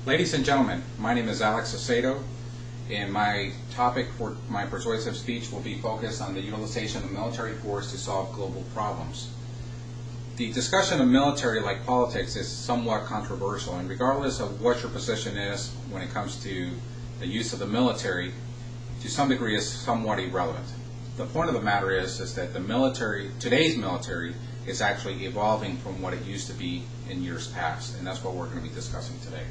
Ladies and gentlemen, my name is Alex Acedo, and my topic for my persuasive speech will be focused on the utilization of military force to solve global problems. The discussion of military, like politics, is somewhat controversial, and regardless of what your position is when it comes to the use of the military, to some degree is somewhat irrelevant. The point of the matter is that the military, today's military, is actually evolving from what it used to be in years past, and that's what we're going to be discussing today.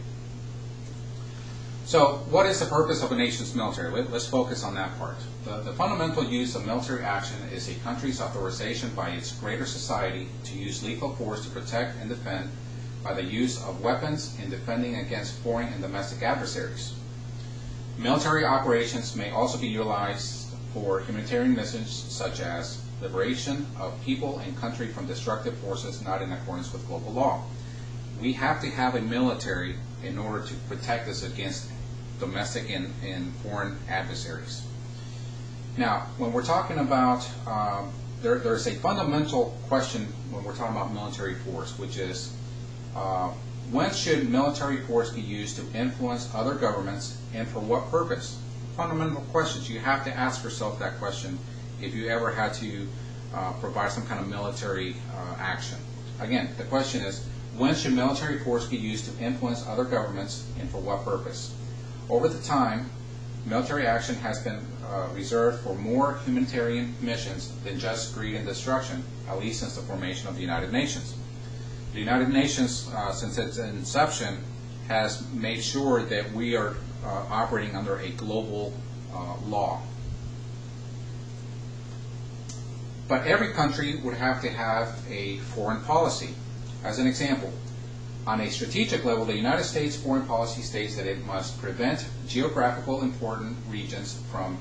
So, what is the purpose of a nation's military? Let's focus on that part. The fundamental use of military action is a country's authorization by its greater society to use lethal force to protect and defend by the use of weapons in defending against foreign and domestic adversaries. Military operations may also be utilized for humanitarian missions such as liberation of people and country from destructive forces not in accordance with global law. We have to have a military in order to protect us against domestic and foreign adversaries. Now, when we're talking about, there's a fundamental question when we're talking about military force, which is, when should military force be used to influence other governments, and for what purpose? Fundamental questions. You have to ask yourself that question if you ever had to provide some kind of military action. Again, the question is, when should military force be used to influence other governments, and for what purpose? Over the time, military action has been reserved for more humanitarian missions than just greed and destruction, at least since the formation of the United Nations. The United Nations, since its inception, has made sure that we are operating under a global law. But every country would have to have a foreign policy. As an example, on a strategic level, the United States foreign policy states that it must prevent geographical important regions from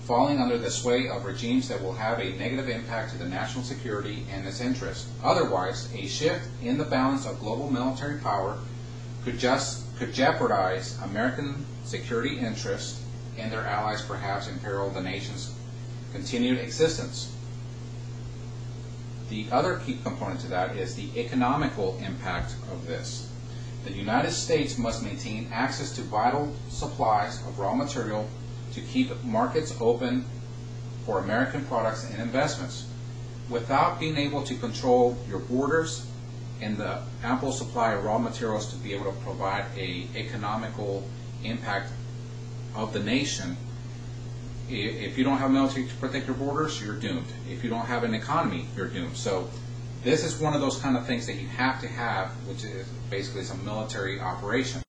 falling under the sway of regimes that will have a negative impact to the national security and its interests. Otherwise, a shift in the balance of global military power could jeopardize American security interests and their allies, perhaps imperil the nation's continued existence. The other key component to that is the economical impact of this. The United States must maintain access to vital supplies of raw material to keep markets open for American products and investments. Without being able to control your borders and the ample supply of raw materials to be able to provide an economical impact of the nation, if you don't have military to protect your borders, you're doomed. If you don't have an economy, you're doomed. So this is one of those kind of things that you have to have, which is basically some military operation.